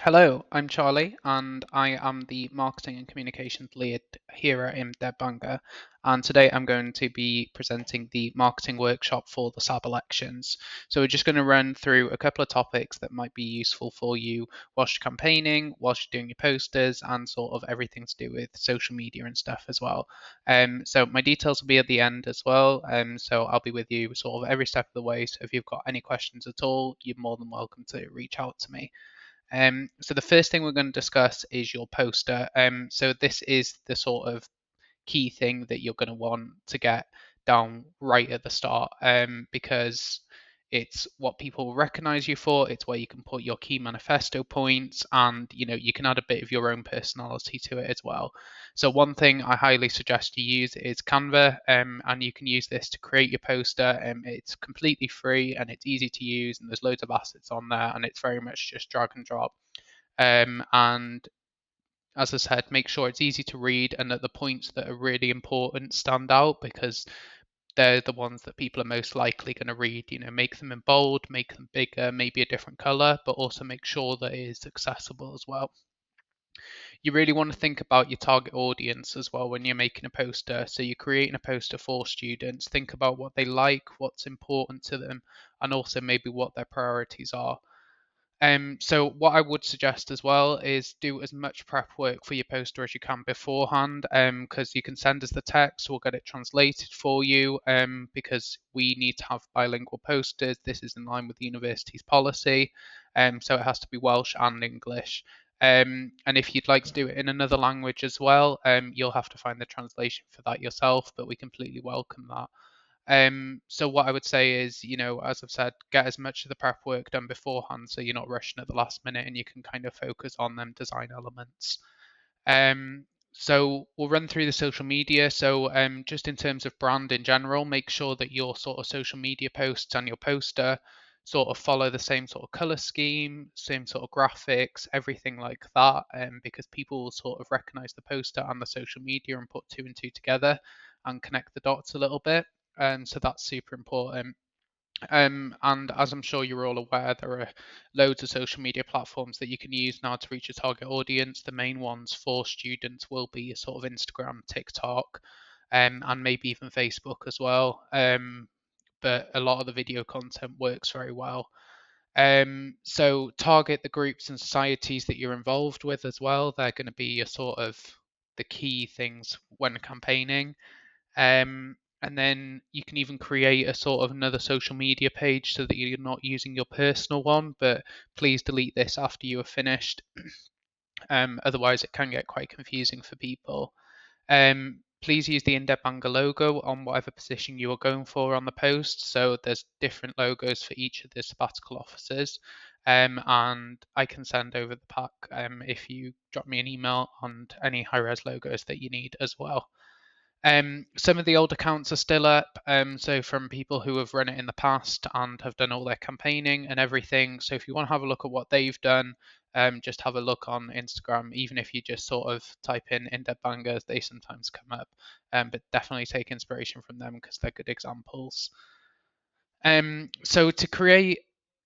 Hello, I'm Charlie, and I am the Marketing and Communications Lead here at Banger. And today I'm going to be presenting the marketing workshop for the Sabb elections. So we're just going to run through a couple of topics that might be useful for you whilst you're campaigning, whilst you're doing your posters, and sort of everything to do with social media and stuff as well. So my details will be at the end as well. So I'll be with you sort of every step of the way. So if you've got any questions at all, you're more than welcome to reach out to me. So the first thing we're going to discuss is your poster. So this is the sort of key thing that you're going to want to get down right at the start, because it's what people recognize you for. It's where you can put your key manifesto points, and you can add a bit of your own personality to it as well. So one thing I highly suggest you use is Canva, and you can use this to create your poster. It's completely free and it's easy to use, and there's loads of assets on there, and it's very much just drag and drop. And as I said, make sure it's easy to read and that the points that are really important stand out, because they're the ones that people are most likely going to read. Make them in bold, make them bigger, maybe a different color, but also make sure that it is accessible as well. You really want to think about your target audience as well when you're making a poster. So you're creating a poster for students. Think about what they like, what's important to them, and also maybe what their priorities are. So what I would suggest as well is do as much prep work for your poster as you can beforehand, because you can send us the text, we'll get it translated for you, because we need to have bilingual posters. This is in line with the university's policy, so it has to be Welsh and English. And if you'd like to do it in another language as well, you'll have to find the translation for that yourself, but we completely welcome that. So what I would say is, as I've said, get as much of the prep work done beforehand so you're not rushing at the last minute and you can kind of focus on them design elements. So we'll run through the social media. So just in terms of brand in general, make sure that your sort of social media posts and your poster sort of follow the same sort of color scheme, same sort of graphics, everything like that, because people will sort of recognize the poster and the social media and put two and two together and connect the dots a little bit. So that's super important. And as I'm sure you're all aware, there are loads of social media platforms that you can use now to reach your target audience. The main ones for students will be sort of Instagram, TikTok, and maybe even Facebook as well. But a lot of the video content works very well. So target the groups and societies that you're involved with as well. They're going to be a sort of the key things when campaigning. And then you can even create a sort of another social media page so that you're not using your personal one, but please delete this after you are finished. Otherwise, it can get quite confusing for people. Please use the Banger logo on whatever position you are going for on the post. So there's different logos for each of the sabbatical officers. And I can send over the pack if you drop me an email on any high-res logos that you need as well. Some of the old accounts are still up, so from people who have run it in the past and have done all their campaigning and everything. So if you want to have a look at what they've done, just have a look on Instagram. Even if you just sort of type in bangers, they sometimes come up. But definitely take inspiration from them because they're good examples. So to create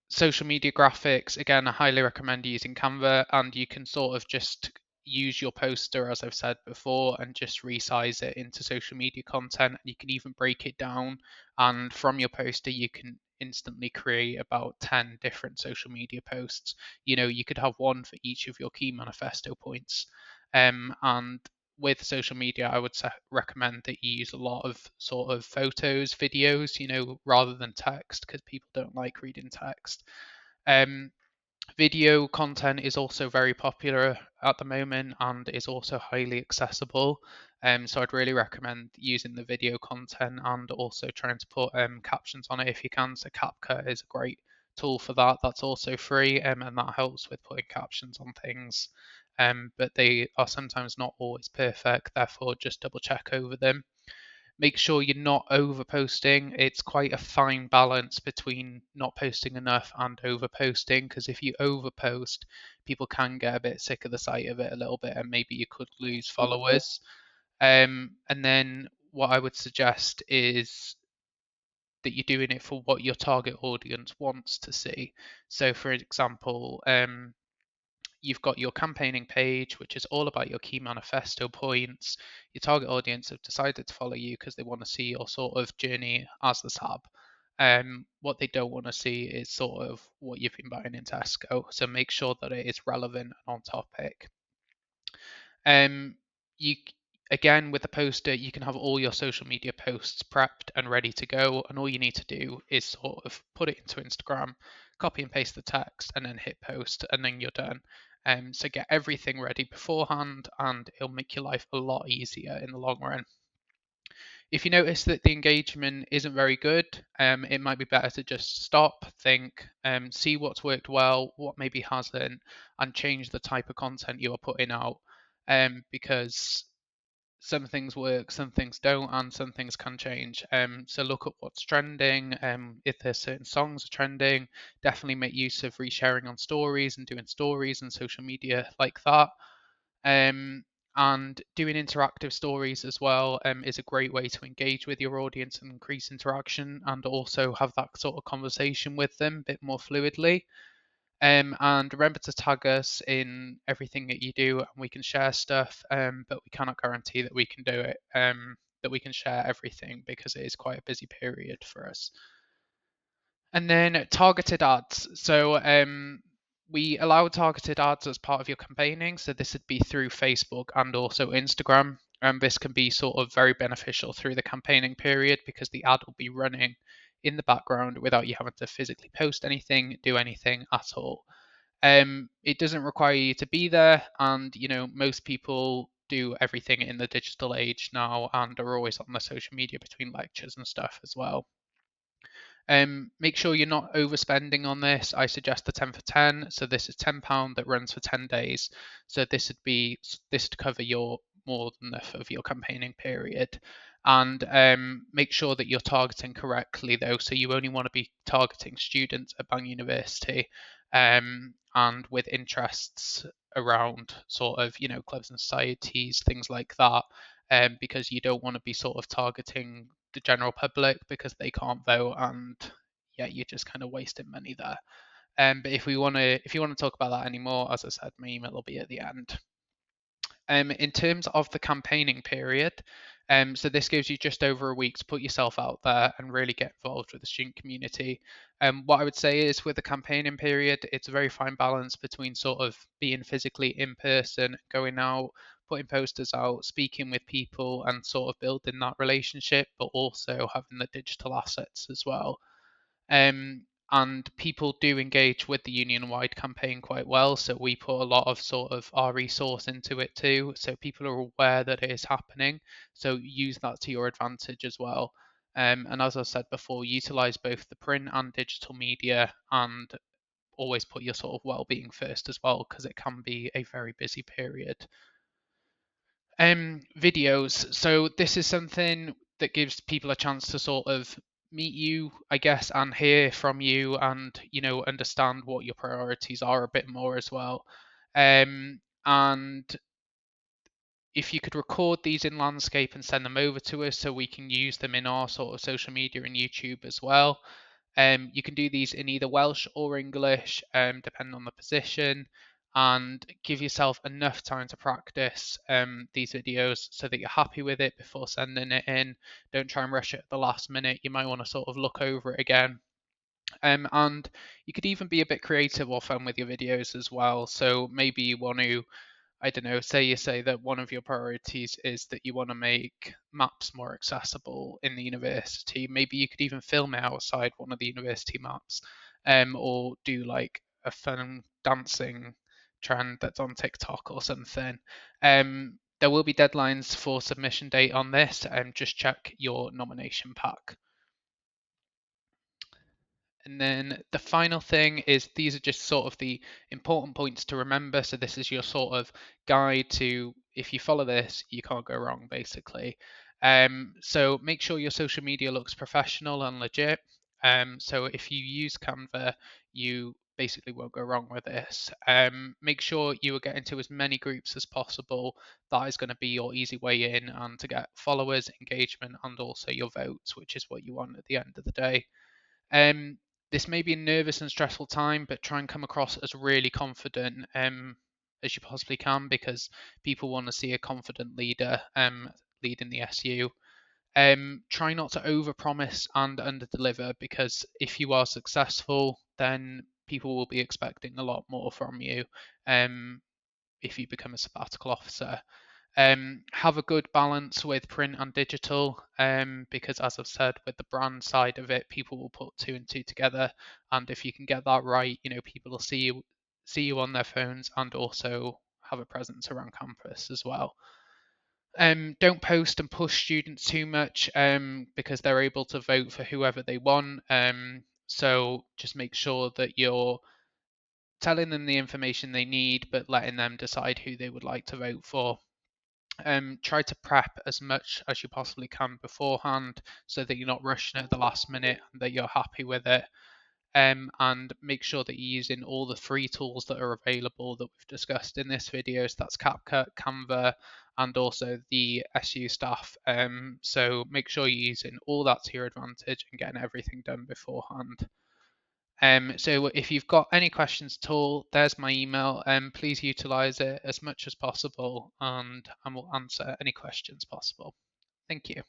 social media graphics, again, I highly recommend using Canva, and you can sort of just use your poster, as I've said before, and just resize it into social media content. And you can even break it down, and from your poster, you can instantly create about 10 different social media posts. You could have one for each of your key manifesto points. And with social media, I would recommend that you use a lot of sort of photos, videos, rather than text, because people don't like reading text. Um, Video content is also very popular at the moment and is also highly accessible. So I'd really recommend using the video content and also trying to put captions on it if you can. So CapCut is a great tool for that. That's also free, and that helps with putting captions on things. But they are sometimes not always perfect, therefore just double check over them. Make sure you're not over posting. It's quite a fine balance between not posting enough and over posting, because if you over post, people can get a bit sick of the sight of it a little bit and maybe you could lose followers. And then what I would suggest is that you're doing it for what your target audience wants to see. So, for example, you've got your campaigning page, which is all about your key manifesto points. Your target audience have decided to follow you because they want to see your sort of journey as the Sabb. What they don't want to see is sort of what you've been buying in Tesco. So make sure that it is relevant and on topic. Um, you Again with the poster, you can have all your social media posts prepped and ready to go, and all you need to do is sort of put it into Instagram, copy and paste the text, and then hit post, and then you're done. So get everything ready beforehand, and it'll make your life a lot easier in the long run. If you notice that the engagement isn't very good, it might be better to just stop, think, see what's worked well, what maybe hasn't, and change the type of content you are putting out. Because some things work, some things don't, and some things can change. So look at what's trending. If there's certain songs are trending, definitely make use of resharing on stories and doing stories and social media like that. Um, and doing interactive stories as well is a great way to engage with your audience and increase interaction and also have that sort of conversation with them a bit more fluidly. And remember to tag us in everything that you do, and we can share stuff. But we cannot guarantee that we can do it. That we can share everything because it is quite a busy period for us. And then targeted ads. So we allow targeted ads as part of your campaigning. So this would be through Facebook and also Instagram. And this can be sort of very beneficial through the campaigning period because the ad will be running in the background without you having to physically post anything, do anything at all. It doesn't require you to be there, and most people do everything in the digital age now and are always on the social media between lectures and stuff as well. Make sure you're not overspending on this. I suggest the 10 for 10. So this is £10 that runs for 10 days. So this would cover your more than enough of your campaigning period. And make sure that you're targeting correctly though. So you only want to be targeting students at Bang University and with interests around sort of, clubs and societies, things like that. Because you don't want to be sort of targeting the general public because they can't vote, and yeah, you're just kind of wasting money there. But if you want to talk about that anymore, as I said, my email will be at the end. In terms of the campaigning period, so this gives you just over a week to put yourself out there and really get involved with the student community. What I would say is with the campaigning period, it's a very fine balance between sort of being physically in person, going out, putting posters out, speaking with people, and sort of building that relationship, but also having the digital assets as well. And people do engage with the union-wide campaign quite well, so we put a lot of sort of our resource into it too, so people are aware that it is happening, so use that to your advantage as well. And as I said before, utilize both the print and digital media, and always put your sort of well-being first as well, because it can be a very busy period. Videos. So this is something that gives people a chance to sort of meet you, I guess, and hear from you, and understand what your priorities are a bit more as well. And if you could record these in landscape and send them over to us so we can use them in our sort of social media and YouTube as well. You can do these in either Welsh or English, depending on the position, and give yourself enough time to practice these videos so that you're happy with it before sending it in. Don't try and rush it at the last minute. You might want to sort of look over it again. And you could even be a bit creative or fun with your videos as well. So maybe you want to, I don't know, say that one of your priorities is that you want to make maps more accessible in the university. Maybe you could even film it outside one of the university maps, or do like a fun dancing trend that's on TikTok or something. There will be deadlines for submission date on this, and just check your nomination pack. And then the final thing is these are just sort of the important points to remember. So this is your sort of guide to, if you follow this, you can't go wrong, basically. So make sure your social media looks professional and legit. So if you use Canva, you basically won't go wrong with this. Make sure you are getting to as many groups as possible. That is going to be your easy way in and to get followers, engagement, and also your votes, which is what you want at the end of the day. Um, this may be a nervous and stressful time, but try and come across as really confident. as you possibly can, because people want to see a confident leader leading the SU. Try not to overpromise and underdeliver, because if you are successful, then people will be expecting a lot more from you if you become a sabbatical officer. Have a good balance with print and digital, because as I've said, with the brand side of it, people will put two and two together, and if you can get that right, people will see you on their phones and also have a presence around campus as well. Don't post and push students too much, because they're able to vote for whoever they want. So just make sure that you're telling them the information they need, but letting them decide who they would like to vote for. Try to prep as much as you possibly can beforehand, so that you're not rushing at the last minute and that you're happy with it. And make sure that you're using all the free tools that are available that we've discussed in this video. So that's CapCut, Canva, and also the SU staff. So make sure you're using all that to your advantage and getting everything done beforehand. So if you've got any questions at all, there's my email. Please utilize it as much as possible, and I will answer any questions possible. Thank you.